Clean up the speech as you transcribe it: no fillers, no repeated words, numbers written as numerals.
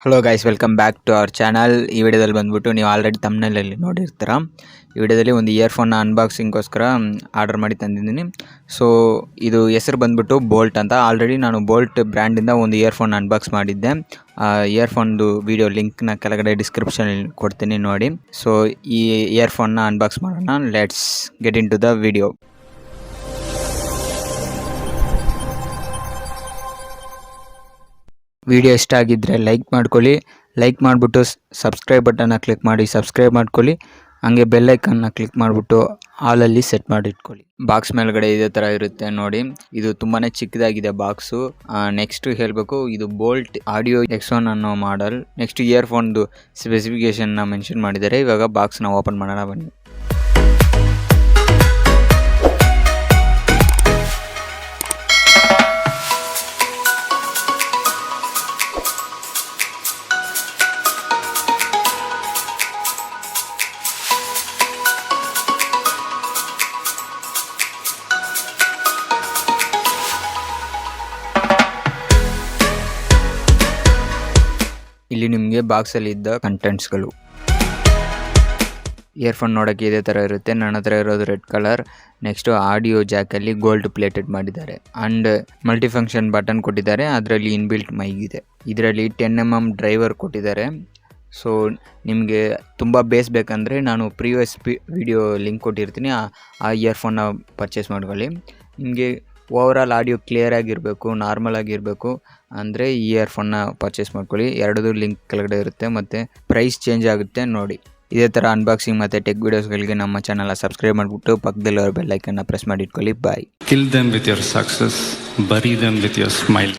Hello guys, welcome back to our channel. ಈ ವಿಡಿಯೋದಲ್ಲಿ ಬಂದ್ಬಿಟ್ಟು ನೀವು ಆಲ್ರೆಡಿ ತಮ್ನೇಲಲ್ಲಿ ನೋಡಿರ್ತೀರ. ಈ ವಿಡಿಯೋದಲ್ಲಿ ಒಂದು ಇಯರ್ಫೋನ್ನ ಅನ್ಬಾಕ್ಸಿಂಗ್ಗೋಸ್ಕರ ಆರ್ಡರ್ ಮಾಡಿ ತಂದಿದ್ದೀನಿ. ಸೊ ಇದು ಹೆಸರು ಬಂದ್ಬಿಟ್ಟು ಬೋಲ್ಟ್ ಅಂತ. ಆಲ್ರೆಡಿ ನಾನು ಬೋಲ್ಟ್ ಬ್ರ್ಯಾಂಡಿಂದ ಒಂದು ಇಯರ್ಫೋನ್ ಅನ್ಬಾಕ್ಸ್ ಮಾಡಿದ್ದೆ. ಇಯರ್ಫೋನ್ದು ವಿಡಿಯೋ ಲಿಂಕ್ನ ಕೆಳಗಡೆ ಡಿಸ್ಕ್ರಿಪ್ಷನಲ್ಲಿ ಕೊಡ್ತೀನಿ ನೋಡಿ. ಸೊ ಈ ಇಯರ್ಫೋನ್ನ ಅನ್ಬಾಕ್ಸ್ ಮಾಡೋಣ. Let's get into the video. Video ಇಷ್ಟ ಆಗಿದ್ದರೆ ಲೈಕ್ ಮಾಡ್ಕೊಳ್ಳಿ. ಲೈಕ್ ಮಾಡಿಬಿಟ್ಟು ಸಬ್ಸ್ಕ್ರೈಬ್ ಬಟನ್ನ ಕ್ಲಿಕ್ ಮಾಡಿ ಸಬ್ಸ್ಕ್ರೈಬ್ ಮಾಡ್ಕೊಳ್ಳಿ. ಹಾಗೆ ಬೆಲ್ಲೈಕನ್ನ ಕ್ಲಿಕ್ ಮಾಡಿಬಿಟ್ಟು ಆಲಲ್ಲಿ ಸೆಟ್ ಮಾಡಿ ಇಟ್ಕೊಳ್ಳಿ. ಬಾಕ್ಸ್ ಮೇಲ್ಗಡೆ ಇದೇ ಥರ ಇರುತ್ತೆ ನೋಡಿ. ಇದು ತುಂಬಾ ಚಿಕ್ಕದಾಗಿದೆ ಬಾಕ್ಸು. ನೆಕ್ಸ್ಟ್ ಹೇಳಬೇಕು, ಇದು ಬೋಲ್ಟ್ ಆಡಿಯೋ ಎಕ್ಸೋನ್ ಅನ್ನೋ ಮಾಡಲ್. ನೆಕ್ಸ್ಟ್ ಇಯರ್ಫೋನ್ದು ಸ್ಪೆಸಿಫಿಕೇಷನ್ನ ಮೆನ್ಷನ್ ಮಾಡಿದ್ದಾರೆ. ಇವಾಗ ಬಾಕ್ಸ್ನ ಓಪನ್ ಮಾಡೋಣ ಬನ್ನಿ. ಇಲ್ಲಿ ನಿಮಗೆ ಬಾಕ್ಸಲ್ಲಿ ಇದ್ದ ಕಂಟೆಂಟ್ಸ್ಗಳು. ಇಯರ್ಫೋನ್ ನೋಡೋಕ್ಕೆ ಇದೇ ಥರ ಇರುತ್ತೆ. ನನ್ನ ಹತ್ರ ಇರೋದು ರೆಡ್ ಕಲರ್. ನೆಕ್ಸ್ಟು ಆಡಿಯೋ ಜಾಕಲ್ಲಿ ಗೋಲ್ಡ್ ಪ್ಲೇಟೆಡ್ ಮಾಡಿದ್ದಾರೆ. ಆ್ಯಂಡ್ ಮಲ್ಟಿಫಂಕ್ಷನ್ ಬಟನ್ ಕೊಟ್ಟಿದ್ದಾರೆ. ಅದರಲ್ಲಿ ಇನ್ಬಿಲ್ಟ್ ಮೈಕ್ ಇದೆ. ಇದರಲ್ಲಿ 10mm ಡ್ರೈವರ್ ಕೊಟ್ಟಿದ್ದಾರೆ. ಸೊ ನಿಮಗೆ ತುಂಬ ಬೇಸ್ ಬೇಕಂದರೆ ನಾನು ಪ್ರೀವಿಯಸ್ ವಿಡಿಯೋ ಲಿಂಕ್ ಕೊಟ್ಟಿರ್ತೀನಿ. ಆ ಇಯರ್ಫೋನ್ನ ಪರ್ಚೇಸ್ ಮಾಡ್ಕೊಳ್ಳಿ. ನಿಮಗೆ ಓವರಾಲ್ ಆಡಿಯೋ ಕ್ಲಿಯರ್ ಆಗಿರಬೇಕು, ನಾರ್ಮಲ್ ಆಗಿರಬೇಕು ಅಂದರೆ ಈ ಇಯರ್ಫೋನ್ನ ಪರ್ಚೇಸ್ ಮಾಡ್ಕೊಳ್ಳಿ. ಎರಡೂ ಲಿಂಕ್ ಕೆಳಗಡೆ ಇರುತ್ತೆ. ಮತ್ತು ಪ್ರೈಸ್ ಚೇಂಜ್ ಆಗುತ್ತೆ ನೋಡಿ. ಇದೇ ಥರ ಅನ್ಬಾಕ್ಸಿಂಗ್ ಮತ್ತು ಟೆಕ್ ವೀಡಿಯೋಸ್ಗಳಿಗೆ ನಮ್ಮ ಚಾನಲ್ನ ಸಬ್ಸ್ಕ್ರೈಬ್ ಮಾಡಿಬಿಟ್ಟು ಪಕ್ಕದಲ್ಲಿರೋ ಬೆಲ್ಲೈಕನ್ನ ಪ್ರೆಸ್ ಮಾಡಿ ಇಟ್ಕೊಳ್ಳಿ. ಬಾಯ್. Kill them with your success, bury them with your smile.